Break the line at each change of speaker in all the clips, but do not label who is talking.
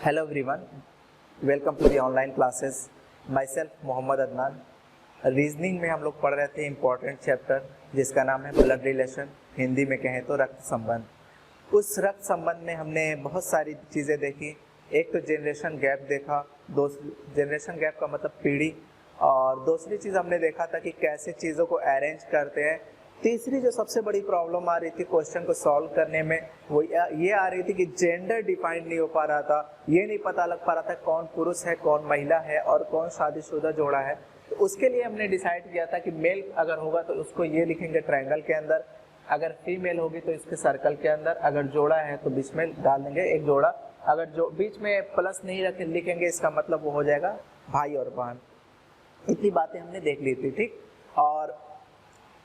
Hello everyone, welcome to the online classes. Myself Mohammed Adnan. Reasoning में हम लोग पढ़ रहे थे इम्पोर्टेंट चैप्टर जिसका नाम है ब्लड रिलेशन, हिंदी में कहें तो रक्त संबंध। उस रक्त संबंध में हमने बहुत सारी चीज़ें देखी। एक तो जनरेशन गैप देखा, जनरेशन गैप का मतलब पीढ़ी, और दूसरी चीज़ हमने देखा था कि कैसे चीज़ों को अरेंज करते हैं। तीसरी जो सबसे बड़ी प्रॉब्लम आ रही थी क्वेश्चन को सॉल्व करने में वो ये आ रही थी कि जेंडर डिफाइंड नहीं हो पा रहा था, ये नहीं पता लग पा रहा था कौन पुरुष है कौन महिला है और कौन शादीशुदा जोड़ा है। तो उसके लिए हमने डिसाइड किया था कि मेल अगर होगा तो उसको ये लिखेंगे ट्रायंगल के अंदर, अगर फीमेल होगी तो इसके सर्कल के अंदर, अगर जोड़ा है तो बीच में डाल देंगे एक जोड़ा, अगर जो बीच में प्लस नहीं रखे लिखेंगे इसका मतलब वो हो जाएगा भाई और बहन। इतनी बातें हमने देख ली थी, ठीक। और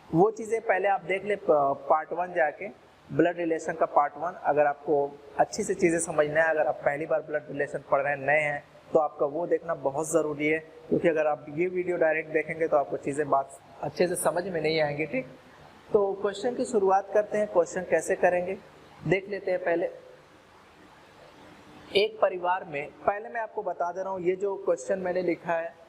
वो चीज़ें पहले आप देख ले पार्ट 1 जाके, ब्लड रिलेशन का पार्ट 1। अगर आपको अच्छी से चीज़ें समझना है, अगर आप पहली बार ब्लड रिलेशन पढ़ रहे हैं, नए हैं, तो आपका वो देखना बहुत ज़रूरी है, क्योंकि अगर आप ये वीडियो डायरेक्ट देखेंगे तो आपको चीज़ें बात अच्छे से समझ में नहीं आएंगी, ठीक। तो क्वेश्चन की शुरुआत करते हैं। क्वेश्चन कैसे करेंगे देख लेते हैं। पहले एक परिवार में, पहले मैं आपको बता दे रहा हूँ, ये जो क्वेश्चन मैंने लिखा है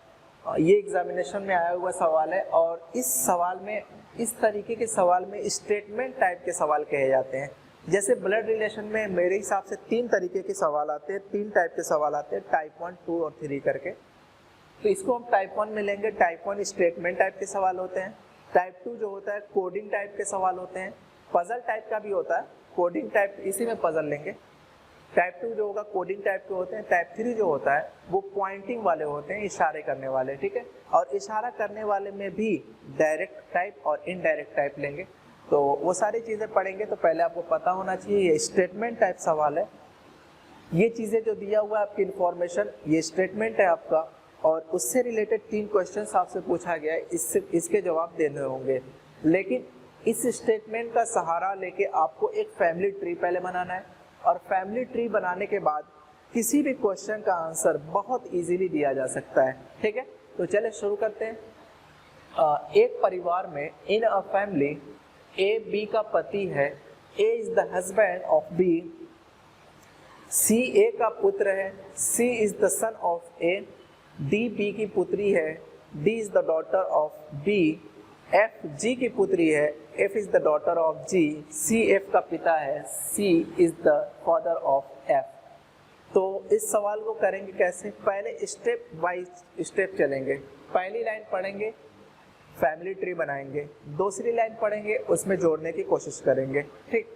ये एग्जामिनेशन में आया हुआ सवाल है, और इस सवाल में, इस तरीके के सवाल में स्टेटमेंट टाइप के सवाल कहे जाते हैं। जैसे ब्लड रिलेशन में मेरे हिसाब से 3 तरीके के सवाल आते हैं, 3 टाइप के सवाल आते हैं, टाइप 1, 2 और 3 करके। तो इसको हम टाइप 1 में लेंगे। टाइप 1 स्टेटमेंट टाइप के सवाल होते हैं। टाइप 2 जो होता है कोडिंग टाइप के सवाल होते हैं। पजल टाइप का भी होता है, कोडिंग टाइप इसी में पजल लेंगे। टाइप 2 जो होगा कोडिंग टाइप के होते हैं। टाइप 3 जो होता है वो पॉइंटिंग वाले होते हैं, इशारे करने वाले, ठीक है। और इशारा करने वाले में भी डायरेक्ट टाइप और इनडायरेक्ट टाइप लेंगे। तो वो सारी चीज़ें पढ़ेंगे। तो पहले आपको पता होना चाहिए ये स्टेटमेंट टाइप सवाल है। ये चीज़ें जो दिया हुआ है आपकी इन्फॉर्मेशन, ये स्टेटमेंट है आपका, और उससे रिलेटेड 3 क्वेश्चन आपसे पूछा गया है, इसके जवाब देने होंगे। लेकिन इस स्टेटमेंट का सहारा लेके आपको एक फैमिली ट्री पहले बनाना है, और फैमिली ट्री बनाने के बाद किसी भी क्वेश्चन का आंसर बहुत इजीली दिया जा सकता है, ठीक है। तो चले शुरू करते हैं। एक परिवार में, इन अ फैमिली, ए बी का पति है, A is the husband of B, C A का पुत्र है, C is the son of A, D B की पुत्री है, D is the daughter of B, F G की पुत्री है, F is the daughter of G, C F का पिता है, C is the father of F. तो इस सवाल को करेंगे कैसे, पहले स्टेप बाय स्टेप चलेंगे। पहली लाइन पढ़ेंगे, फैमिली ट्री बनाएंगे। दूसरी लाइन पढ़ेंगे, उसमें जोड़ने की कोशिश करेंगे, ठीक।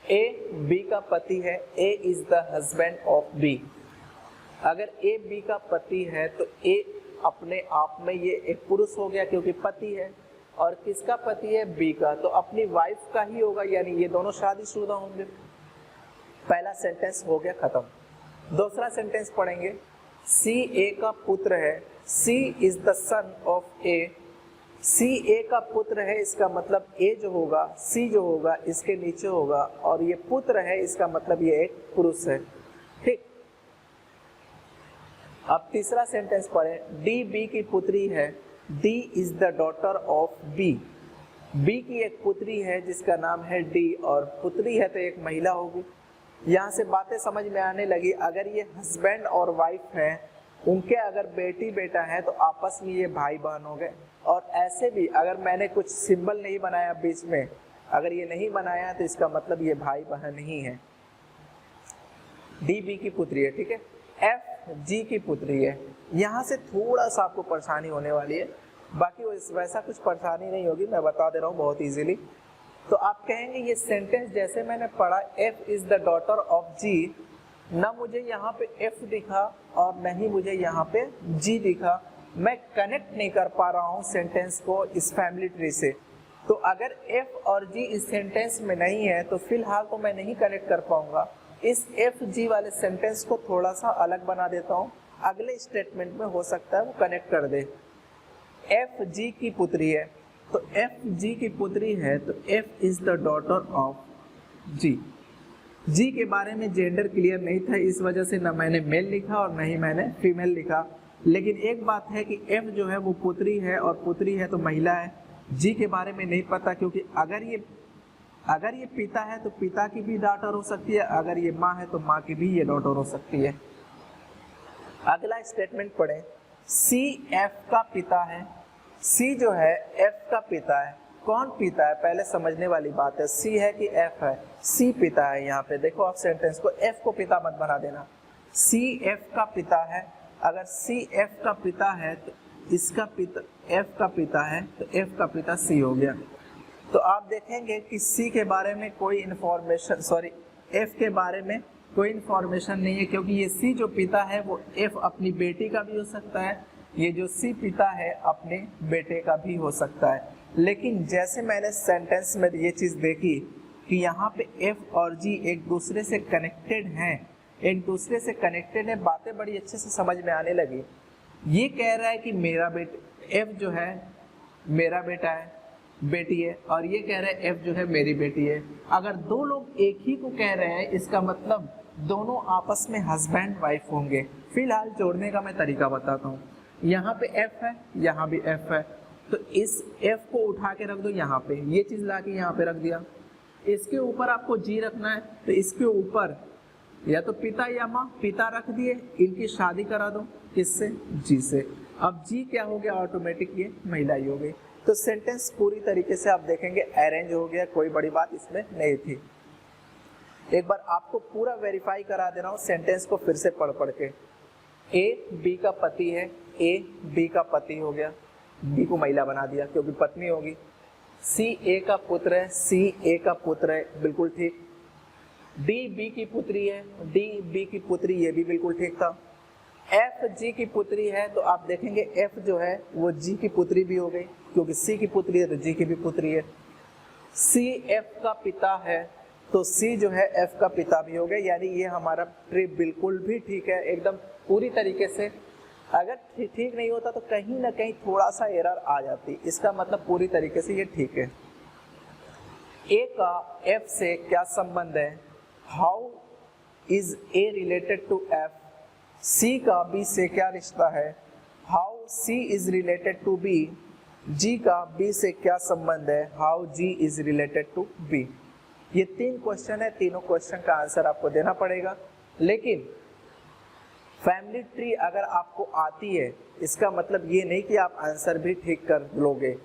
ए बी का पति है, A is the husband of B. अगर ए बी का पति है तो ए अपने आप में ये एक पुरुष हो गया क्योंकि पति है, और किसका पति है, बी का, तो अपनी वाइफ का ही होगा, यानी ये दोनों शादीशुदा होंगे। पहला सेंटेंस हो गया खत्म। दूसरा सेंटेंस पढ़ेंगे, सी ए का पुत्र है, C is the son of A, C A का पुत्र है, इसका मतलब ए जो होगा, सी जो होगा इसके नीचे होगा, और ये पुत्र है, इसका मतलब ये एक पुरुष है, ठीक। अब तीसरा सेंटेंस पढ़ें, डी बी की पुत्री है, D is the daughter of B, B की एक पुत्री है जिसका नाम है डी, और पुत्री है तो एक महिला होगी। यहाँ से बातें समझ में आने लगी। अगर ये हस्बैंड और वाइफ हैं, उनके अगर बेटी बेटा है तो आपस में ये भाई बहन हो गए। और ऐसे भी अगर मैंने कुछ सिंबल नहीं बनाया बीच में, अगर ये नहीं बनाया तो इसका मतलब ये भाई बहन ही है। डी बी की पुत्री है, ठीक है। एफ जी की पुत्री है। यहाँ से थोड़ा सा आपको परेशानी होने वाली है, बाकी वैसा कुछ परेशानी नहीं होगी, मैं बता दे रहा हूँ बहुत इजीली। तो आप कहेंगे ये सेंटेंस जैसे मैंने पढ़ा, F is the daughter of G, ना मुझे यहाँ पे एफ दिखा और न ही मुझे यहाँ पे जी दिखा, मैं कनेक्ट नहीं कर पा रहा हूँ सेंटेंस को इस फैमिली ट्री से। तो अगर एफ और जी इस सेंटेंस में नहीं है तो फिलहाल तो मैं नहीं कनेक्ट कर पाऊंगा। इस एफ जी वाले सेंटेंस को थोड़ा सा अलग बना देता हूँ, अगले स्टेटमेंट में हो सकता है वो कनेक्ट कर दे। एफ जी की पुत्री है, तो एफ जी की पुत्री है तो F is the daughter of G. G के बारे में जेंडर क्लियर नहीं था, इस वजह से न मैंने मेल लिखा और न ही मैंने फीमेल लिखा। लेकिन एक बात है कि एफ जो है वो पुत्री है, और पुत्री है तो महिला है। जी के बारे में नहीं पता, क्योंकि अगर ये अगर ये पिता है तो पिता की भी डॉटर हो सकती है, अगर ये माँ है तो माँ की भी ये डॉटर हो सकती है। अगला स्टेटमेंट पढ़ें, सी एफ का पिता है। सी जो है एफ का पिता है। कौन पिता है, पहले समझने वाली बात है, सी है कि एफ है? सी पिता है। यहाँ पे देखो आप सेंटेंस को, एफ को पिता मत बना देना, सी एफ का पिता है। अगर सी एफ का पिता है तो इसका पिता एफ का पिता है, तो एफ का पिता सी हो गया। तो आप देखेंगे कि सी के बारे में कोई इन्फॉर्मेशन, सॉरी एफ के बारे में कोई इन्फॉर्मेशन नहीं है, क्योंकि ये सी जो पिता है वो एफ अपनी बेटी का भी हो सकता है, ये जो सी पिता है अपने बेटे का भी हो सकता है। लेकिन जैसे मैंने सेंटेंस में ये चीज़ देखी कि यहाँ पे एफ और जी एक दूसरे से कनेक्टेड हैं, एक दूसरे से कनेक्टेड है, बातें बड़ी अच्छे से समझ में आने लगी। ये कह रहा है कि मेरा बेटा, एफ जो है मेरा बेटा है, बेटी है, और ये कह रहा है एफ जो है मेरी बेटी है। अगर दो लोग एक ही को कह रहे हैं, इसका मतलब दोनों आपस में हस्बैंड वाइफ होंगे। फिलहाल जोड़ने का मैं तरीका बताता हूँ। यहाँ पे एफ है, यहाँ भी एफ है, तो इस एफ को उठा के रख दो यहाँ पे, ये चीज़ ला के यहाँ पे रख दिया। इसके ऊपर आपको जी रखना है, तो इसके ऊपर या तो पिता या माँ, पिता रख दिए, इनकी शादी करा दो, किससे? जी से। अब जी क्या हो गया, ऑटोमेटिक ये महिला ही हो गई। तो सेंटेंस पूरी तरीके से आप देखेंगे अरेंज हो गया, कोई बड़ी बात इसमें नहीं थी। एक बार आपको पूरा वेरीफाई करा दे रहा हूँ सेंटेंस को फिर से पढ़ पढ़ के। ए बी का पति है, ए बी का पति हो गया, बी को महिला बना दिया क्योंकि पत्नी होगी। सी ए का पुत्र है, सी ए का पुत्र है, बिल्कुल ठीक। डी बी की पुत्री है, डी बी की पुत्री, ये भी बिल्कुल ठीक था। एफ जी की पुत्री है, तो आप देखेंगे एफ जो है वो जी की पुत्री भी हो गई, क्योंकि सी की पुत्री है तो जी की भी पुत्री है। सी एफ का पिता है, तो सी जो है एफ का पिता भी हो गया, यानी ये हमारा ट्री बिल्कुल भी ठीक है, एकदम पूरी तरीके से। अगर ठीक नहीं होता तो कहीं ना कहीं थोड़ा सा एरर आ जाती, इसका मतलब पूरी तरीके से ये ठीक है। ए का एफ से क्या संबंध है? How is A related to F? C का बी से क्या रिश्ता है? How C is related to B? G का बी से क्या संबंध है? How G is related to B? ये 3 क्वेश्चन है, तीनों क्वेश्चन का आंसर आपको देना पड़ेगा। लेकिन फैमिली ट्री अगर आपको आती है, इसका मतलब ये नहीं कि आप आंसर भी ठीक कर लोगे।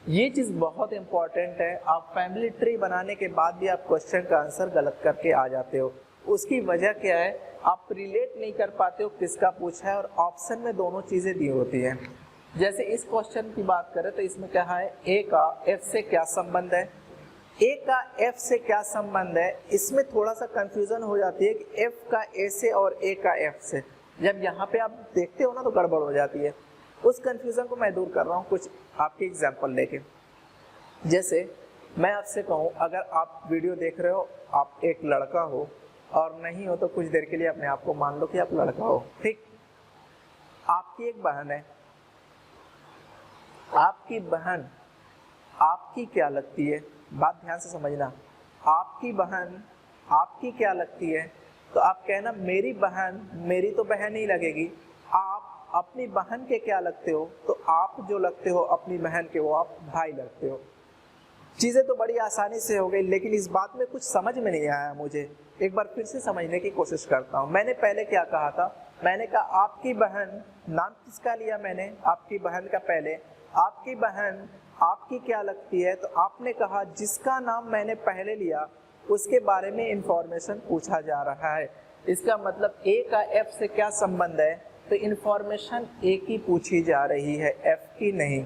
ये चीज़ बहुत इंपॉर्टेंट है। आप फैमिली ट्री बनाने के बाद भी आप क्वेश्चन का आंसर गलत करके आ जाते हो। उसकी वजह क्या है? आप रिलेट नहीं कर पाते हो किसका पूछा है, और ऑप्शन में दोनों चीज़ें दी होती हैं। जैसे इस क्वेश्चन की बात करें तो इसमें क्या है, ए का एफ से क्या संबंध है? ए का एफ से क्या संबंध है, इसमें थोड़ा सा कंफ्यूजन हो जाती है कि एफ का ए से और ए का एफ से। जब यहाँ पे आप देखते हो ना तो गड़बड़ हो जाती है। उस कंफ्यूजन को मैं दूर कर रहा हूँ कुछ आपके एग्जाम्पल लेके। जैसे मैं आपसे कहूँ, अगर आप वीडियो देख रहे हो, आप एक लड़का हो और नहीं हो तो कुछ देर के लिए अपने आप को मान लो कि आप लड़का हो, ठीक। आपकी एक बहन है, आपकी बहन आपकी क्या लगती है? बात ध्यान से समझना। आपकी बहन आपकी क्या लगती है? तो आप कहना मेरी बहन मेरी तो बहन ही लगेगी। आप अपनी बहन के क्या लगते हो? तो आप जो लगते हो अपनी बहन के, वो आप भाई लगते हो। चीज़ें तो बड़ी आसानी से हो गई, लेकिन इस बात में कुछ समझ में नहीं आया मुझे। एक बार फिर से समझने की कोशिश करता हूँ। मैंने पहले क्या कहा था? मैंने कहा आपकी बहन, नाम किसका लिया मैंने? आपकी बहन का। पहले आपकी बहन आपकी क्या लगती है, तो आपने कहा जिसका नाम मैंने पहले लिया उसके बारे में इंफॉर्मेशन पूछा जा रहा है। इसका मतलब ए का एफ से क्या संबंध है, तो इंफॉर्मेशन ए की पूछी जा रही है, एफ की नहीं।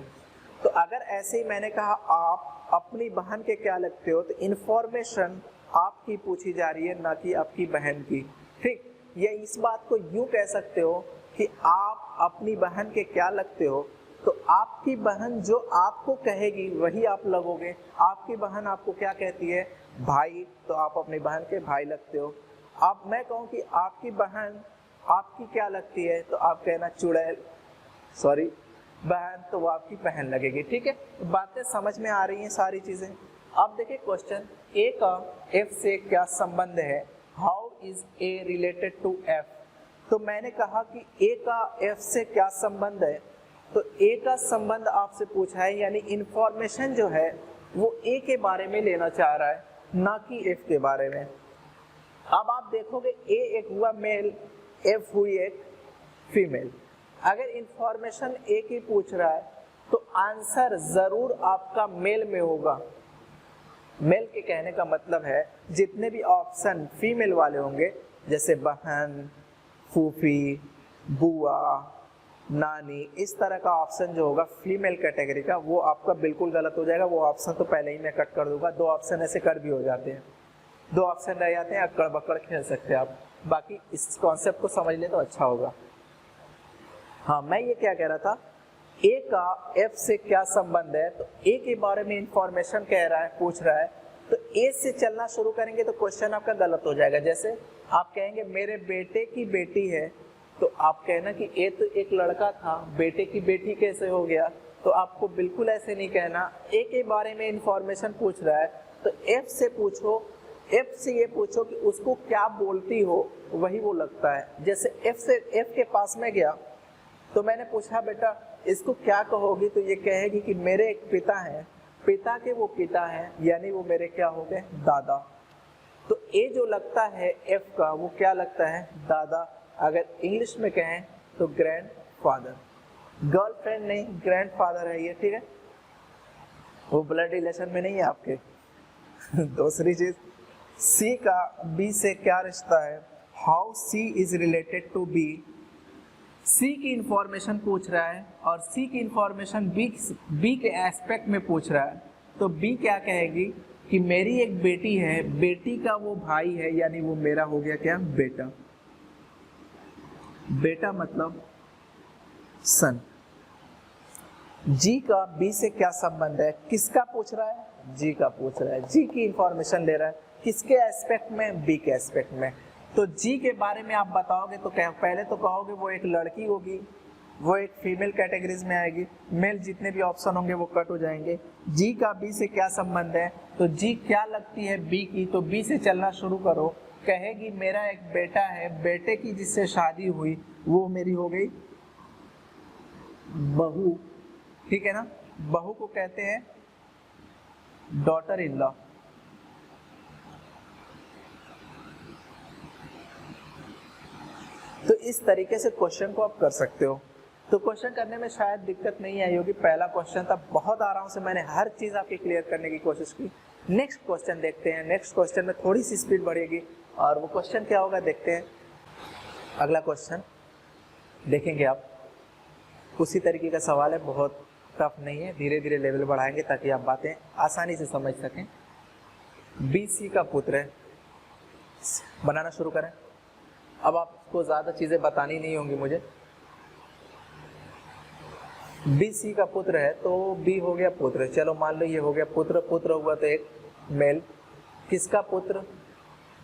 तो अगर ऐसे ही मैंने कहा आप अपनी बहन के क्या लगते हो, तो इंफॉर्मेशन आपकी पूछी जा रही है, ना कि आपकी बहन की, ठीक। ये इस बात को यूं कह सकते हो कि आप अपनी बहन के क्या लगते हो, तो आपकी बहन जो आपको कहेगी वही आप लगोगे। आपकी बहन आपको क्या कहती है? भाई, तो आप अपनी बहन के भाई लगते हो। अब मैं कहूँ कि आपकी बहन आपकी क्या लगती है, तो आप कहना चुड़ैल, सॉरी बहन, तो वो आपकी बहन लगेगी, ठीक है। बातें समझ में आ रही हैं सारी चीज़ें। अब देखिए क्वेश्चन, ए का एफ से क्या संबंध है? How is A related to F? तो मैंने कहा कि ए का एफ से क्या संबंध है, तो ए का संबंध आपसे पूछा है, यानी इंफॉर्मेशन जो है वो ए के बारे में लेना चाह रहा है। ना कि एफ के बारे में। अब आप देखोगे ए एक हुआ मेल, एफ हुई एक फीमेल। अगर इंफॉर्मेशन ए की पूछ रहा है तो आंसर जरूर आपका मेल में होगा। मेल के कहने का मतलब है जितने भी ऑप्शन फीमेल वाले होंगे, जैसे बहन, फूफी, बुआ, नानी, इस तरह का ऑप्शन जो होगा फीमेल कैटेगरी का, वो आपका बिल्कुल गलत हो जाएगा। वो ऑप्शन तो पहले ही मैं कट कर दूंगा। 2 ऑप्शन ऐसे कट भी हो जाते हैं, 2 ऑप्शन रह जाते हैं, अकड़ बकड़ खेल सकते हैं आप। बाकी इस कॉन्सेप्ट को समझ ले तो अच्छा होगा। हाँ, मैं ये क्या कह रहा था, ए का एफ से क्या संबंध है, तो ए के बारे में इंफॉर्मेशन कह रहा है, पूछ रहा है, तो ए से चलना शुरू करेंगे तो क्वेश्चन आपका गलत हो जाएगा। जैसे आप कहेंगे मेरे बेटे की बेटी है, तो आप कहना कि ए तो एक लड़का था, बेटे की बेटी कैसे हो गया, तो आपको बिल्कुल ऐसे नहीं कहना। ए के बारे में इंफॉर्मेशन पूछ रहा है तो एफ से पूछो, एफ से ये पूछो कि उसको क्या बोलती हो, वही वो लगता है। जैसे एफ से एफ के पास में गया तो मैंने पूछा बेटा इसको क्या कहोगी, तो ये कहेगी कि मेरे एक पिता हैं, पिता के वो पिता हैं, यानी वो मेरे क्या हो गए, दादा। तो ए जो लगता है एफ का, वो क्या लगता है, दादा। अगर इंग्लिश में कहें तो ग्रैंड फादर। गर्लफ्रेंड नहीं, ग्रैंड फादर है ये, ठीक है। वो ब्लड रिलेशन में नहीं है आपके। दूसरी चीज, सी का बी से क्या रिश्ता है, how C is related to B. C की इंफॉर्मेशन पूछ रहा है और सी की इंफॉर्मेशन बी के एस्पेक्ट में पूछ रहा है, तो बी क्या कहेगी कि मेरी एक बेटी है, बेटी का वो भाई है, यानी वो मेरा हो गया क्या, बेटा। बेटा मतलब सन। जी का बी से क्या संबंध है, किसका पूछ रहा है, जी का पूछ रहा है, जी की इंफॉर्मेशन ले रहा है, किसके एस्पेक्ट में, बी के एस्पेक्ट में। तो जी के बारे में आप बताओगे तो पहले तो कहोगे वो एक लड़की होगी, वो एक फीमेल कैटेगरीज में आएगी, मेल जितने भी ऑप्शन होंगे वो कट हो जाएंगे। जी का बी से क्या संबंध है, तो जी क्या लगती है बी की, तो बी से चलना शुरू करो, कहेगी मेरा एक बेटा है, बेटे की जिससे शादी हुई वो मेरी हो गई बहू, ठीक है ना। बहू को कहते हैं डॉटर इन लॉ। तो इस तरीके से क्वेश्चन को आप कर सकते हो। तो क्वेश्चन करने में शायद दिक्कत नहीं आई होगी। पहला क्वेश्चन था, बहुत आराम से मैंने हर चीज आपकी क्लियर करने की कोशिश की। नेक्स्ट क्वेश्चन देखते हैं। नेक्स्ट क्वेश्चन में थोड़ी सी स्पीड बढ़ेगी और वो क्वेश्चन क्या होगा देखते हैं। अगला क्वेश्चन देखेंगे आप, उसी तरीके का सवाल है, बहुत टफ नहीं है, धीरे धीरे लेवल बढ़ाएंगे ताकि आप बातें आसानी से समझ सकें। बीसी का पुत्र है, बनाना शुरू करें। अब आपको ज्यादा चीजें बतानी नहीं होंगी मुझे। बी सी का पुत्र है तो बी हो गया पुत्र, चलो मान लो ये हो गया पुत्र, पुत्र हुआ तो एक मेल। किसका पुत्र,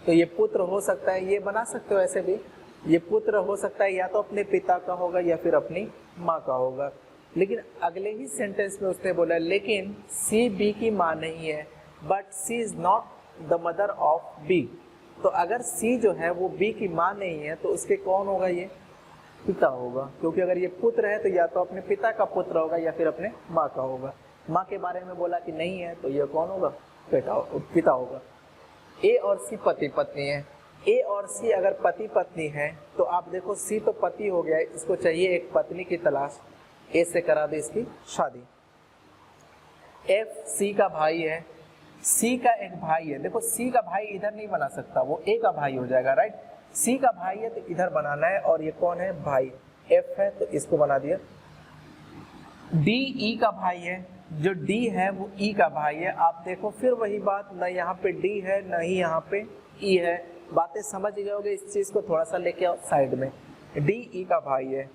तो ये पुत्र हो सकता है, ये बना सकते हो ऐसे भी, ये पुत्र हो सकता है या तो अपने पिता का होगा या फिर अपनी माँ का होगा। लेकिन अगले ही सेंटेंस में उसने बोला लेकिन सी बी की माँ नहीं है, but C is not the mother of B. तो अगर सी जो है वो बी की माँ नहीं है तो उसके कौन होगा, ये पिता होगा, क्योंकि अगर ये पुत्र है तो या तो अपने पिता का पुत्र होगा या फिर अपने माँ का होगा। माँ के बारे में बोला कि नहीं है तो ये कौन होगा, पिता होगा। ए और सी पति पत्नी है। ए और सी अगर पति पत्नी है तो आप देखो सी तो पति हो गया, इसको चाहिए एक पत्नी की तलाश, ए से करा दे इसकी शादी। एफ सी का भाई है, सी का एक भाई है, देखो सी का भाई इधर नहीं बना सकता, वो ए का भाई हो जाएगा, राइट। सी का भाई है तो इधर बनाना है और ये कौन है, भाई। एफ है तो इसको बना दिया। डी ई का भाई है, जो डी है वो ई का भाई है। आप देखो फिर वही बात, न यहाँ पे डी है न ही यहाँ पे ई है। बातें समझ जाओगे, इस चीज को थोड़ा सा लेके आओ साइड में। डी ई का भाई है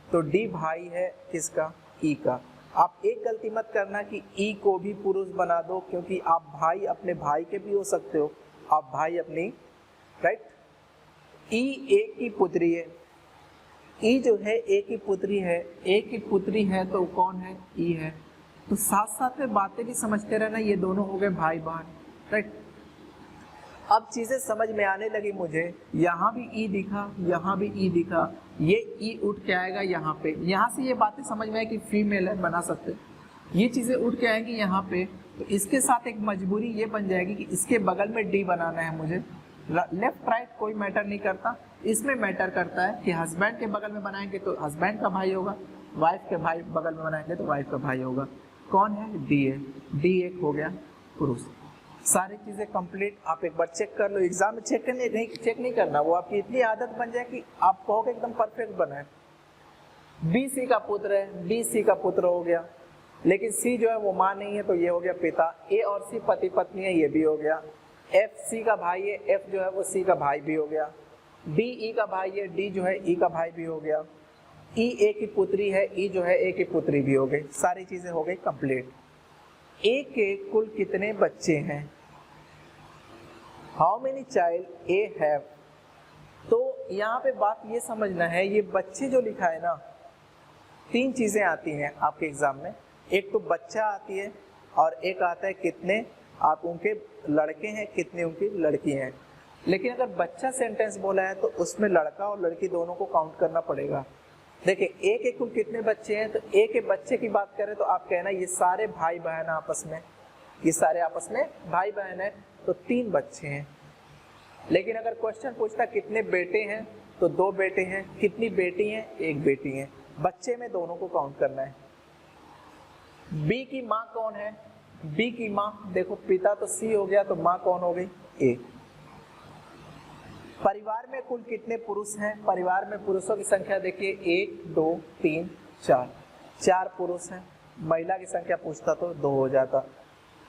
तो डी भाई है किसका, ई का। आप एक गलती मत करना कि ई को भी पुरुष बना दो, क्योंकि आप भाई अपने भाई के भी हो सकते हो, आप भाई अपनी, राइट। ई ए की पुत्री है, ई जो है ए की पुत्री है, ए की पुत्री है तो कौन है, ई है। तो साथ साथ में बातें भी समझते रहना, ये दोनों हो गए भाई बहन, राइट। अब चीजें समझ में आने लगी मुझे, यहाँ भी ई दिखा, यहाँ भी ई दिखा, ये ई उठ के आएगा यहाँ पे, यहाँ से ये बातें समझ में आए कि फीमेल है, बना सकते। ये चीजें उठ के आएंगी यहाँ पे, तो इसके साथ एक मजबूरी ये बन जाएगी कि इसके बगल में डी बनाना है मुझे। लेफ्ट राइट कोई मैटर नहीं करता, इसमें मैटर करता है कि हस्बैंड के बगल में बनाएंगे तो हस्बैंड का भाई होगा, वाइफ के भाई बगल में बनाएंगे तो वाइफ का भाई होगा। कौन है? डी है। डी एक हो गया पुरुष। सारी चीजें कंप्लीट। आप एक बार चेक कर लो, एग्जाम में चेक नहीं करना, वो आपकी इतनी आदत बन जाए कि आप कहोगे एकदम परफेक्ट बना है। बी सी का पुत्र है, बी सी का पुत्र हो गया, लेकिन सी जो है वो माँ नहीं है तो ये हो गया पिता। ए और सी पति पत्नी है, ये भी हो गया। एफ सी का भाई है, एफ जो है वो सी का भाई भी हो गया। डी ई का भाई है, डी जो है ई का भाई भी हो गया। ई ए की पुत्री है, ई जो है ए की पुत्री भी हो गई। सारी चीजें हो गई कंप्लीट। ए के कुल कितने बच्चे हैं? How many child A have. तो यहाँ पे बात ये समझना है, ये बच्चे जो लिखा है ना, तीन चीजें आती हैं आपके एग्जाम में। एक तो बच्चा आती है और एक आता है कितने आप उनके लड़के हैं, कितने उनकी लड़की हैं। लेकिन अगर बच्चा सेंटेंस बोला है तो उसमें लड़का और लड़की दोनों को काउंट करना पड़ेगा। देखिए ए के कुल कितने बच्चे हैं, तो ए के बच्चे की बात करें तो आप कहना ये सारे भाई बहन आपस में, ये सारे आपस में भाई बहन है, तो 3 बच्चे हैं। लेकिन अगर क्वेश्चन पूछता कितने बेटे हैं तो 2 बेटे हैं, कितनी बेटी हैं, 1 बेटी है। बच्चे में दोनों को काउंट करना है। बी की माँ कौन है? बी की माँ देखो, पिता तो सी हो गया तो माँ कौन हो गई? ए। परिवार में कुल कितने पुरुष हैं? परिवार में पुरुषों की संख्या देखिए 1 2 3 4, 4 पुरुष हैं। महिला की संख्या पूछता तो 2 हो जाता।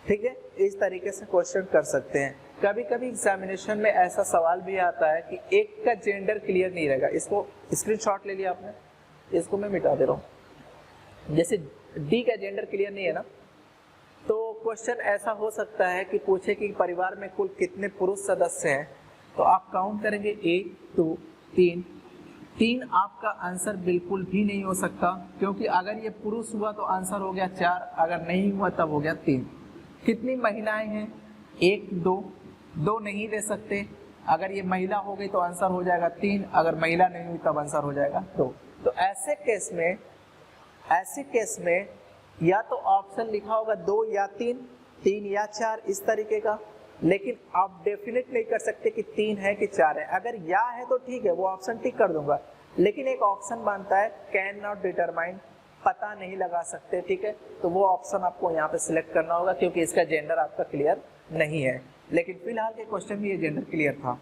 ठीक है, इस तरीके से क्वेश्चन कर सकते हैं। कभी कभी एग्जामिनेशन में ऐसा सवाल भी आता है कि एक का जेंडर क्लियर नहीं रहेगा। इसको स्क्रीनशॉट ले लिया आपने, इसको मैं मिटा दे रहा हूँ। जैसे डी का जेंडर क्लियर नहीं है ना, तो क्वेश्चन ऐसा हो सकता है कि पूछे कि परिवार में कुल कितने पुरुष सदस्य हैं, तो आप काउंट करेंगे 1 2 3। 3 आपका आंसर बिल्कुल भी नहीं हो सकता, क्योंकि अगर ये पुरुष हुआ तो आंसर हो गया 4, अगर नहीं हुआ तब हो गया 3। कितनी महिलाएं हैं? 1 2 नहीं दे सकते। अगर ये महिला हो गई तो आंसर हो जाएगा 3, अगर महिला नहीं हुई तब आंसर हो जाएगा 2। तो ऐसे केस में या तो ऑप्शन लिखा होगा 2 या 3 या 4 इस तरीके का। लेकिन आप डेफिनेट नहीं कर सकते कि 3 है कि 4 है। अगर या है तो ठीक है, वो ऑप्शन टिक कर दूंगा। लेकिन एक ऑप्शन बनता है कैन नॉट डिटरमाइन, पता नहीं लगा सकते। ठीक है, तो वो ऑप्शन आपको यहाँ पे सिलेक्ट करना होगा, क्योंकि इसका जेंडर आपका क्लियर नहीं है। लेकिन फिलहाल के क्वेश्चन में ये जेंडर क्लियर था,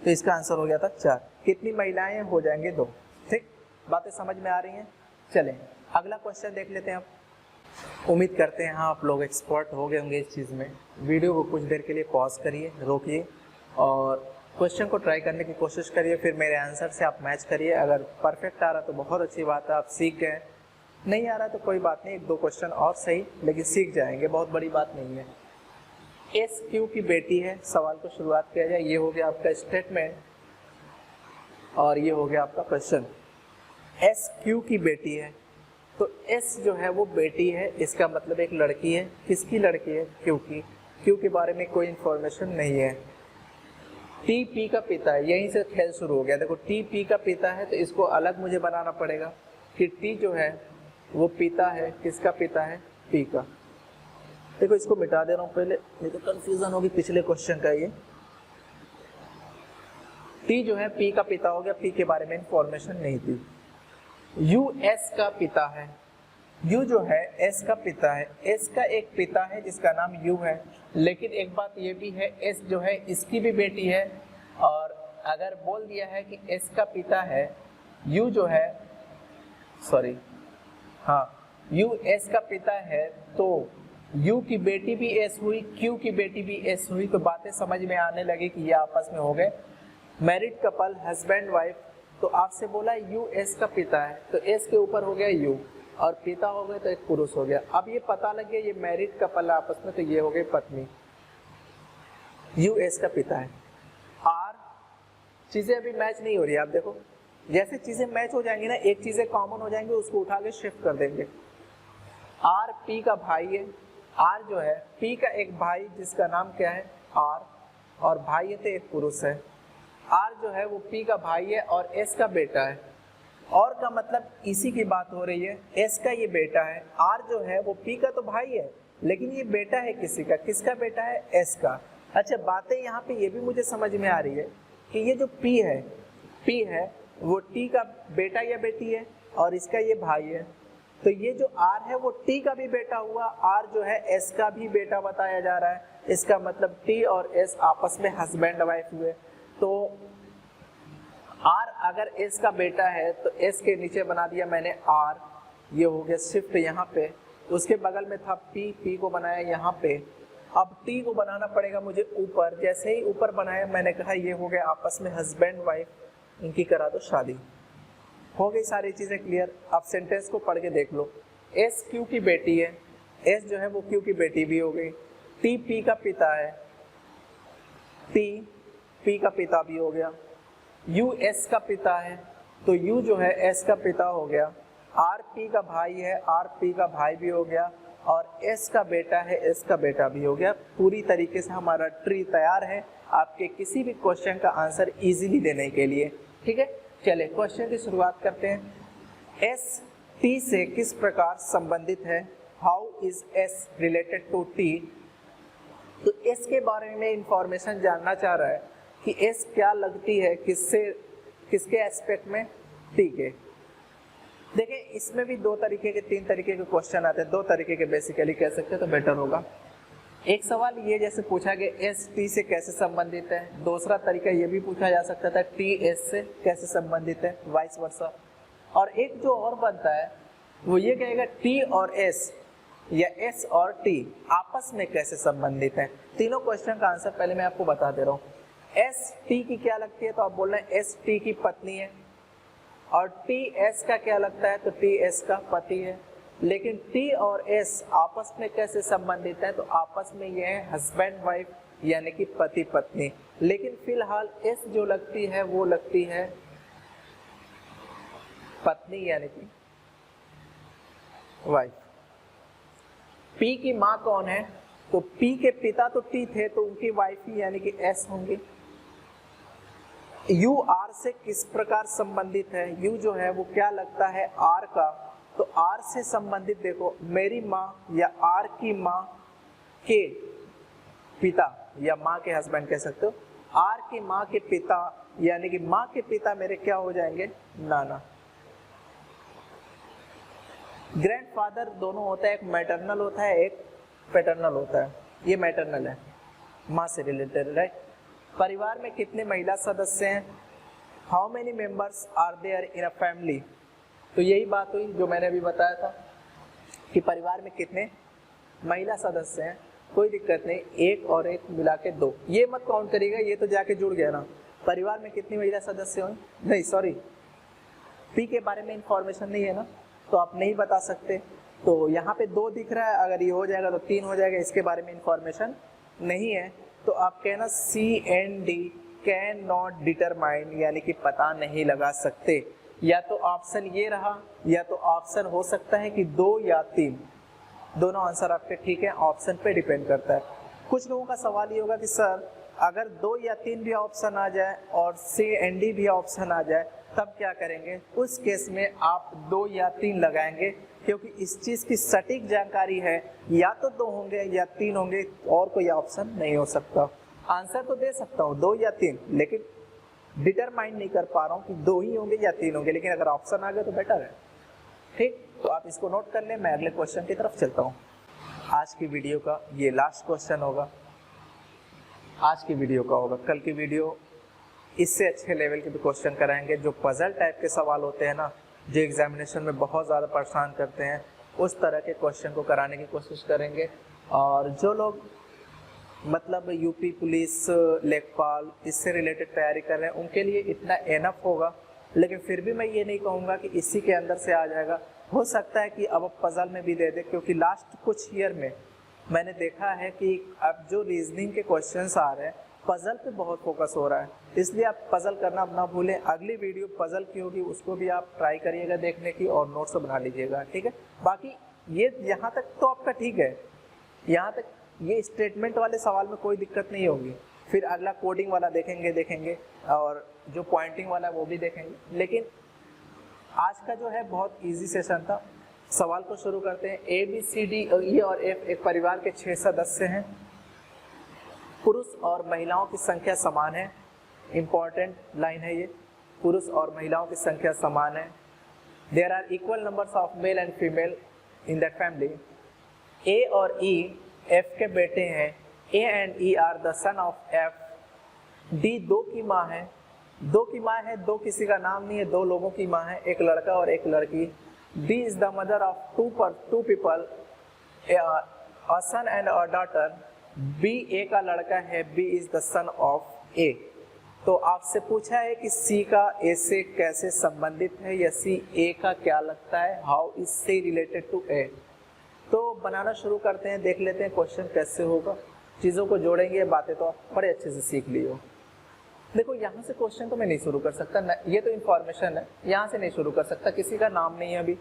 तो इसका आंसर हो गया था 4। कितनी महिलाएं हो जाएंगे 2। ठीक, बातें समझ में आ रही हैं? चलें अगला क्वेश्चन देख लेते हैं। आप उम्मीद करते हैं हाँ आप लोग एक्सपर्ट हो गए होंगे इस चीज़ में। वीडियो को कुछ देर के लिए पॉज करिए, रोकिए और क्वेश्चन को ट्राई करने की कोशिश करिए। फिर मेरे आंसर से आप मैच करिए। अगर परफेक्ट आ रहा तो बहुत अच्छी बात है, आप सीख गए। नहीं आ रहा तो कोई बात नहीं, 1-2 क्वेश्चन और सही, लेकिन सीख जाएंगे, बहुत बड़ी बात नहीं है। एस क्यू की बेटी है, सवाल को शुरुआत किया जाए। ये हो गया आपका स्टेटमेंट और ये हो गया आपका क्वेश्चन। एस क्यू की बेटी है, तो एस जो है वो बेटी है, इसका मतलब एक लड़की है। किसकी लड़की है? क्यू की। क्यू के बारे में कोई इंफॉर्मेशन नहीं है। टी पी का पिता है, यहीं से खेल शुरू हो गया। देखो टी पी का पिता है तो इसको अलग मुझे बनाना पड़ेगा कि टी जो है वो पिता है, किसका पिता है? पी का। देखो इसको मिटा दे रहा हूँ पहले, नहीं तो कंफ्यूजन होगी पिछले क्वेश्चन का। ये टी जो है पी का पिता हो गया, पी के बारे में इंफॉर्मेशन नहीं थी। यू एस का पिता है, यू जो है एस का पिता है। एस का एक पिता है जिसका नाम यू है, लेकिन एक बात ये भी है एस जो है इसकी भी बेटी है। और अगर बोल दिया है कि एस का पिता है, यू जो है यू एस का पिता है, तो यू की बेटी भी एस हुई, क्यू की बेटी भी एस हुई, तो बातें समझ में आने लगी कि ये आपस में हो गए मैरिड कपल, हस्बैंड वाइफ। तो आपसे बोला यू एस का पिता है, तो एस के ऊपर हो गया यू और पिता हो गए तो एक पुरुष हो गया। अब ये पता लग गया ये मैरिड कपल है आपस में, तो ये हो गई पत्नी। यू एस का पिता है। आर चीजें अभी मैच नहीं हो रही, आप देखो जैसे चीजें मैच हो जाएंगी ना, एक चीजें कॉमन हो जाएंगी, उसको उठा के शिफ्ट कर देंगे। आर पी का भाई है। आर जो है पी का एक भाई जिसका नाम क्या है? आर, और भाई है तो एक पुरुष है। आर जो है वो पी का भाई है और एस का बेटा है। और का मतलब इसी की बात हो रही है, एस का ये बेटा है, आर जो है वो पी का तो भाई है, लेकिन ये बेटा है किसी का, किसका बेटा है, एस का। अच्छा, बातें यहाँ पे ये भी मुझे समझ में आ रही है कि ये जो पी है वो टी का बेटा या बेटी है और इसका ये भाई है, तो ये जो आर है वो टी का भी बेटा हुआ, आर जो है एस का भी बेटा बताया जा रहा है। इसका मतलब टी और एस आपस में हस्बैंड वाइफ हुए। तो आर अगर एस का बेटा है तो एस के नीचे बना दिया मैंने आर, ये हो गया शिफ्ट यहाँ पे। उसके बगल में था पी, पी को बनाया यहाँ पे। अब टी को बनाना पड़ेगा मुझे ऊपर, जैसे ही ऊपर बनाया मैंने कहा ये हो गया आपस में हस्बैंड वाइफ, इनकी करा दो शादी। हो गई सारी चीजें क्लियर। अब सेंटेंस को पढ़ के देख लो। एस क्यू की बेटी है, एस जो है वो क्यू की बेटी भी हो गई। टी पी का पिता है, टी पी का पिता भी हो गया। यू एस का पिता है तो यू जो है एस का पिता हो गया। आर पी का भाई है, आर पी का भाई भी हो गया। और एस का बेटा है, एस का बेटा भी हो गया। पूरी तरीके से हमारा ट्री तैयार है आपके किसी भी क्वेश्चन का आंसर इजीली देने के लिए। ठीक है, चलिए क्वेश्चन की शुरुआत करते हैं। एस टी से किस प्रकार संबंधित है? How is S related to T? तो एस के बारे में इंफॉर्मेशन जानना चाह रहा है कि एस क्या लगती है किससे, किसके एस्पेक्ट में, टी के। देखिए इसमें भी दो तरीके के, तीन तरीके के क्वेश्चन आते हैं, दो तरीके के बेसिकली कह सकते हैं तो बेटर होगा। एक सवाल ये जैसे पूछा गया एस टी से कैसे संबंधित है, दूसरा तरीका ये भी पूछा जा सकता था टी एस से कैसे संबंधित है, वाइस वर्सा। और एक जो और बनता है वो ये कहेगा टी और एस या एस और टी आपस में कैसे संबंधित है। तीनों क्वेश्चन का आंसर पहले मैं आपको बता दे रहा हूँ। एस टी की क्या लगती है तो आप बोल रहे हैं एस टी की पत्नी है, और टी एस का क्या लगता है तो टी एस का पति है। लेकिन टी और एस आपस में कैसे संबंधित है तो आपस में ये है हस्बैंड वाइफ यानी कि पति पत्नी। लेकिन फिलहाल एस जो लगती है वो लगती है पत्नी यानी कि वाइफ। पी की माँ कौन है तो पी के पिता तो टी थे तो उनकी वाइफ ही यानी कि एस होंगी। यू आर से किस प्रकार संबंधित है? यू जो है वो क्या लगता है आर का, तो आर से संबंधित देखो मेरी माँ या आर की माँ के पिता या माँ के हस्बैंड कह सकते हो। आर की माँ के पिता यानी कि माँ के पिता मेरे क्या हो जाएंगे, नाना। ग्रैंडफादर दोनों होता है, एक मैटरनल होता है एक पैटर्नल होता है। ये मैटरनल है, माँ से रिलेटेड, राइट। परिवार में कितने महिला सदस्य हैं? How many members are there in a family? तो यही बात हुई जो मैंने अभी बताया था कि परिवार में कितने महिला सदस्य हैं। कोई दिक्कत नहीं, एक और एक मिला के दो, ये मत काउंट करिएगा, ये तो जाके जुड़ गया ना। परिवार में कितनी महिला सदस्य हों, नहीं सॉरी पी के बारे में इंफॉर्मेशन नहीं है ना, तो आप नहीं बता सकते। तो यहाँ पे दो दिख रहा है, अगर ये हो जाएगा तो तीन हो जाएगा, इसके बारे में इंफॉर्मेशन नहीं है तो आप कहना C and D can not determine यानी कि पता नहीं लगा सकते। या तो ऑप्शन ये रहा या तो ऑप्शन हो सकता है कि दो या तीन, दोनों आंसर आपके ठीक है, ऑप्शन पे डिपेंड करता है। कुछ लोगों का सवाल ये होगा कि सर अगर दो या तीन भी ऑप्शन आ जाए और सी एंड डी भी ऑप्शन आ जाए तब क्या करेंगे? उस केस में आप दो या तीन लगाएंगे, क्योंकि इस चीज की सटीक जानकारी है या तो दो होंगे या तीन होंगे, और कोई ऑप्शन नहीं हो सकता। आंसर तो दे सकता हूँ दो या तीन, लेकिन डिटरमाइन नहीं कर पा रहा हूँ कि दो ही होंगे या तीन होंगे, लेकिन अगर ऑप्शन आ गए तो बेटर है। ठीक, तो आप इसको नोट कर लें, मैं अगले क्वेश्चन की तरफ चलता हूँ। आज की वीडियो का ये लास्ट क्वेश्चन होगा, आज की वीडियो का होगा। कल की वीडियो इससे अच्छे लेवल के भी क्वेश्चन कराएंगे, जो पजल टाइप के सवाल होते हैं ना, जो एग्जामिनेशन में बहुत ज़्यादा परेशान करते हैं, उस तरह के क्वेश्चन को कराने की कोशिश करेंगे। और जो लोग मतलब यूपी पुलिस, लेखपाल इससे रिलेटेड तैयारी कर रहे हैं उनके लिए इतना एनफ होगा, लेकिन फिर भी मैं ये नहीं कहूँगा कि इसी के अंदर से आ जाएगा। हो सकता है कि अब पजल में भी दे दे, क्योंकि लास्ट कुछ ईयर में मैंने देखा है कि अब जो रीजनिंग के क्वेश्चंस आ रहे हैं पजल पे बहुत फोकस हो रहा है, इसलिए आप पजल करना ना भूलें। अगली वीडियो पजल की होगी, उसको भी आप ट्राई करिएगा देखने की और नोट्स बना लीजिएगा, ठीक है। बाकी ये यहाँ तक तो आपका ठीक है, यहाँ तक ये स्टेटमेंट वाले सवाल में कोई दिक्कत नहीं होगी। फिर अगला कोडिंग वाला देखेंगे और जो पॉइंटिंग वाला वो भी देखेंगे, लेकिन आज का जो है बहुत इजी सेशन था। सवाल को शुरू करते हैं। A B C D E और एफ एक परिवार के 6 सदस्य हैं। पुरुष और महिलाओं की संख्या समान है। इंपॉर्टेंट लाइन है ये, पुरुष और महिलाओं की संख्या समान है। There are equal numbers of male and female in that family. A और ई एफ के बेटे हैं। A and E are the son of F. D 2 की माँ है। 2 की माँ है, 2 किसी का नाम नहीं है, 2 लोगों की माँ है, एक लड़का और एक लड़की। D is the mother of 2 people, a son and a daughter. B A का लड़का है, B is the son of A. तो आपसे पूछा है कि सी का ए से कैसे संबंधित है या सी ए का क्या लगता है, how is C related to A. तो बनाना शुरू करते हैं, देख लेते हैं क्वेश्चन कैसे होगा। चीज़ों को जोड़ेंगे, बातें तो आप बड़े अच्छे से सीख ली हो। देखो यहाँ से क्वेश्चन तो मैं नहीं शुरू कर सकता न, ये तो इन्फॉर्मेशन है, यहाँ से नहीं शुरू कर सकता, किसी का नाम नहीं है अभी।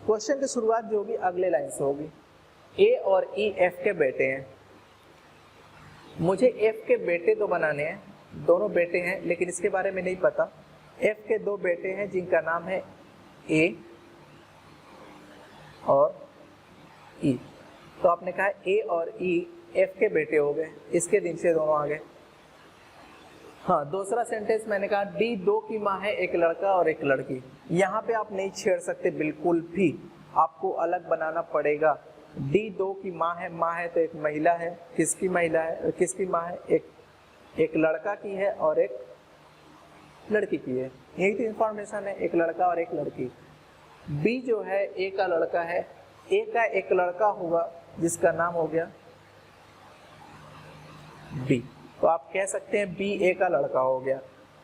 क्वेश्चन की शुरुआत जो होगी अगले लाइन से होगी। ए और ई एफ के बेटे हैं। मुझे एफ के बेटे तो बनाने हैं, दोनों बेटे हैं, लेकिन इसके बारे में नहीं पता। एफ के 2 बेटे हैं जिनका नाम है ए और ई। तो आपने कहा ए और ई एफ के बेटे हो गए, इसके दिन से दोनों आ गए। हाँ, दूसरा सेंटेंस मैंने कहा डी 2 की माँ है, एक लड़का और एक लड़की। यहाँ पे आप नहीं छेड़ सकते बिल्कुल भी, आपको अलग बनाना पड़ेगा। डी 2 की माँ है तो एक महिला है। किसकी महिला है, किसकी माँ है, एक लड़का की है और एक लड़की की है। यही तो इंफॉर्मेशन है, एक लड़का और एक लड़की। बी जो है ए का लड़का है, ए का एक लड़का होगा जिसका नाम हो गया बी। तो आप कह सकते हैं बी ए का लड़का हो गया।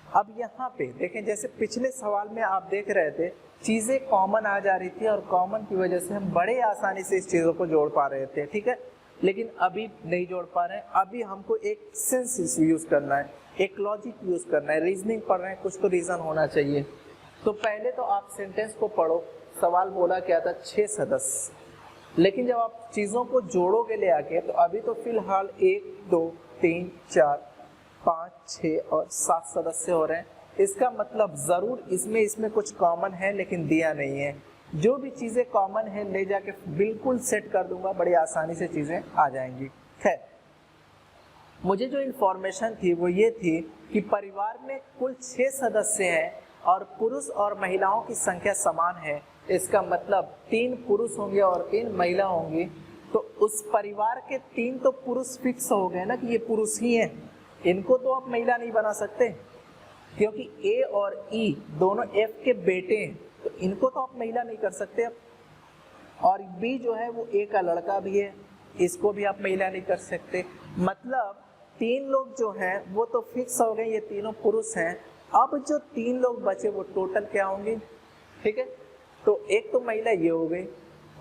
अब यहाँ पे देखें, जैसे पिछले सवाल में आप देख रहे थे चीज़ें कॉमन आ जा रही थी और कॉमन की वजह से हम बड़े आसानी से इस चीज़ों को जोड़ पा रहे थे, ठीक है। लेकिन अभी नहीं जोड़ पा रहे हैं। अभी हमको एक सेंस यूज़ करना है, एक लॉजिक यूज़ करना है। रीजनिंग पढ़ रहे हैं, कुछ तो रीज़न होना चाहिए। तो पहले तो आप सेंटेंस को पढ़ो। सवाल बोला क्या था, 6 सदस्य, लेकिन जब आप चीज़ों को जोड़ोगे ले आके, तो अभी तो फिलहाल 1 2 3 4 5 6 और 7 सदस्य हो रहे हैं। इसका मतलब ज़रूर इसमें कुछ कॉमन है, लेकिन दिया नहीं है। जो भी चीज़ें कॉमन है ले जाके बिल्कुल सेट कर दूंगा, बड़ी आसानी से चीज़ें आ जाएंगी। खैर, मुझे जो इन्फॉर्मेशन थी वो ये थी कि परिवार में कुल 6 सदस्य हैं और पुरुष और महिलाओं की संख्या समान है। इसका मतलब 3 पुरुष होंगे और 3 महिला होंगी। तो उस परिवार के 3 तो पुरुष फिक्स हो गए ना कि ये पुरुष ही हैं, इनको तो आप महिला नहीं बना सकते, क्योंकि ए और ई दोनों एफ के बेटे हैं, तो इनको तो आप महिला नहीं कर सकते अब। और बी जो है वो ए का लड़का भी है, इसको भी आप महिला नहीं कर सकते। मतलब 3 लोग जो हैं वो तो फिक्स हो गए, ये तीनों पुरुष हैं। अब जो 3 लोग बचे वो टोटल क्या होंगे, ठीक है। तो एक तो महिला ये हो गई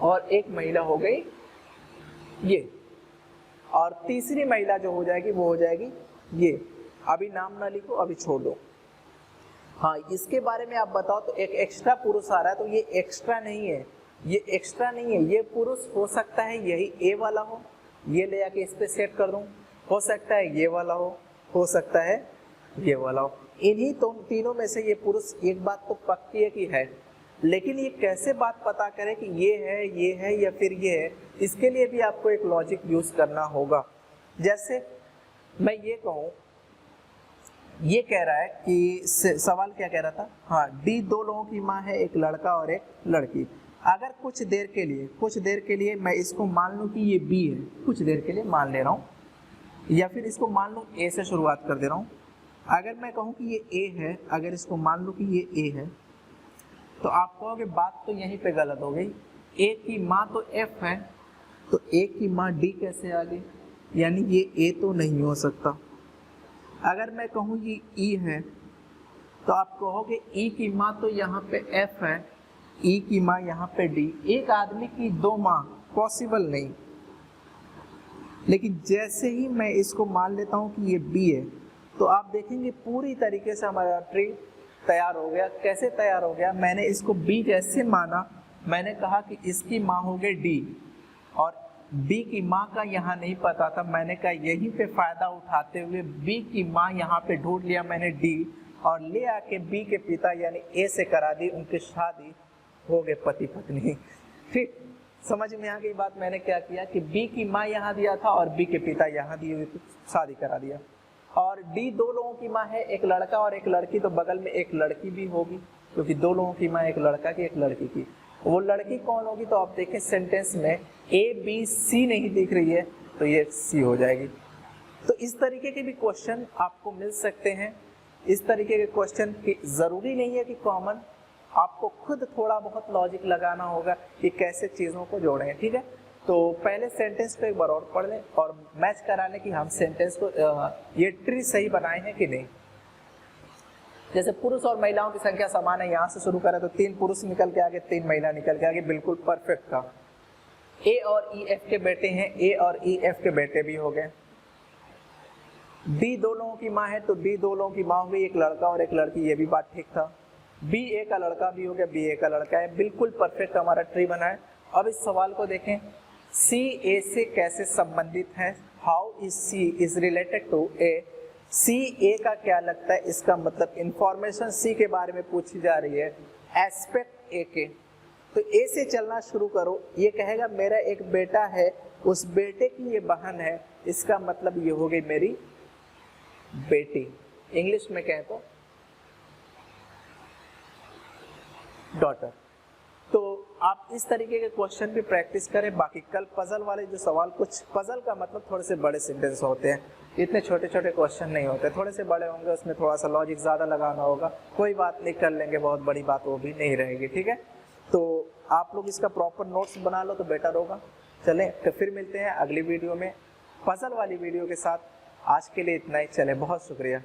और एक महिला हो गई ये, और तीसरी महिला जो हो जाएगी वो हो जाएगी ये। अभी नाम ना लिखो, अभी छोड़ दो। हाँ, इसके बारे में आप बताओ। तो एक एक्स्ट्रा पुरुष आ रहा है, तो ये एक्स्ट्रा नहीं है, ये एक्स्ट्रा नहीं है। ये पुरुष हो सकता है यही ए वाला हो, ये ले आके इस पे सेट कर दूं। हो सकता है ये वाला हो सकता है ये वाला हो। इन्हीं तो तीनों में से ये पुरुष, एक बात तो पक्की है कि है, लेकिन ये कैसे बात पता करें कि ये है या फिर ये है, इसके लिए भी आपको एक लॉजिक यूज करना होगा। जैसे मैं ये कहूँ, ये कह रहा है कि सवाल क्या कह रहा था, हाँ, डी 2 लोगों की माँ है, एक लड़का और एक लड़की। अगर कुछ देर के लिए मैं इसको मान लूँ कि ये बी है, कुछ देर के लिए मान ले रहा हूँ, या फिर इसको मान लूँ ए से शुरुआत कर दे रहा हूँ। अगर मैं कहूँ कि ये ए है, अगर इसको मान लूँ कि ये ए है, तो आप कहोगे बात तो यहीं पे गलत हो गई। ए की माँ तो एफ है, तो ए की माँ डी कैसे आ गई, यानी ये ए तो नहीं हो सकता। अगर मैं कहूँ ये ई है, तो आप कहोगे ई की माँ तो यहाँ पे एफ है, ई की माँ यहाँ पे डी। एक आदमी की 2 माँ पॉसिबल नहीं। लेकिन जैसे ही मैं इसको मान लेता हूँ कि ये बी है, तो आप देखेंगे पूरी तरीके से हमारा ट्री तैयार हो गया। कैसे तैयार हो गया, मैंने इसको बी जैसे माना, मैंने कहा कि इसकी माँ हो गई डी, और बी की माँ का यहाँ नहीं पता था, मैंने कहा यहीं पे फ़ायदा उठाते हुए बी की माँ यहाँ पे ढूंढ लिया मैंने डी, और ले आके बी के पिता यानी ए से करा दी, उनकी शादी हो गए पति पत्नी। ठीक, समझ में आ गई बात। मैंने क्या किया कि बी की माँ यहाँ दिया था और बी के पिता यहाँ दिए हुए, शादी करा दिया। और डी दो लोगों की माँ है, एक लड़का और एक लड़की, तो बगल में एक लड़की भी होगी क्योंकि दो लोगों की माँ, एक लड़का की एक लड़की की। वो लड़की कौन होगी? तो आप देखें सेंटेंस में ए बी सी नहीं दिख रही है तो ये सी हो जाएगी। तो इस तरीके के भी क्वेश्चन आपको मिल सकते हैं। इस तरीके के क्वेश्चन की जरूरी नहीं है कि कॉमन, आपको खुद थोड़ा बहुत लॉजिक लगाना होगा कि कैसे चीज़ों को जोड़ें। ठीक है, तो पहले सेंटेंस को एक बार और पढ़ लें और मैच करा लें कि हम सेंटेंस को ये ट्री सही बनाए हैं कि नहीं। जैसे पुरुष और महिलाओं की संख्या समान है, यहाँ से शुरू करें तो 3 पुरुष निकल के आगे 3 महिला निकल के आगे, बिल्कुल परफेक्ट था। ए और ई एफ के बेटे हैं, ए और ई एफ के बेटे भी हो गए। डी दो लोगों की माँ है तो डी दो लोगों की माँ हो गई, एक लड़का और एक लड़की, ये भी बात ठीक था। बी ए का लड़का भी हो गया, बी ए का लड़का है, बिल्कुल परफेक्ट हमारा ट्री बना है। अब इस सवाल को देखें, सी ए से कैसे संबंधित है? How is C is related to A? C A का क्या लगता है? इसका मतलब इंफॉर्मेशन सी के बारे में पूछी जा रही है, एस्पेक्ट ए के। तो ए से चलना शुरू करो, ये कहेगा मेरा एक बेटा है, उस बेटे की ये बहन है, इसका मतलब ये हो गई मेरी बेटी। इंग्लिश में कहें तो डॉटर। तो आप इस तरीके के क्वेश्चन भी प्रैक्टिस करें। बाकी कल पजल वाले जो सवाल, कुछ पजल का मतलब थोड़े से बड़े सेंटेंस होते हैं, इतने छोटे छोटे क्वेश्चन नहीं होते, थोड़े से बड़े होंगे, उसमें थोड़ा सा लॉजिक ज़्यादा लगाना होगा। कोई बात नहीं, कर लेंगे, बहुत बड़ी बात वो भी नहीं रहेगी। ठीक है, तो आप लोग इसका प्रॉपर नोट्स बना लो तो बेटर होगा। चलें, तो फिर मिलते हैं अगली वीडियो में पजल वाली वीडियो के साथ। आज के लिए इतना ही, चलें, बहुत शुक्रिया।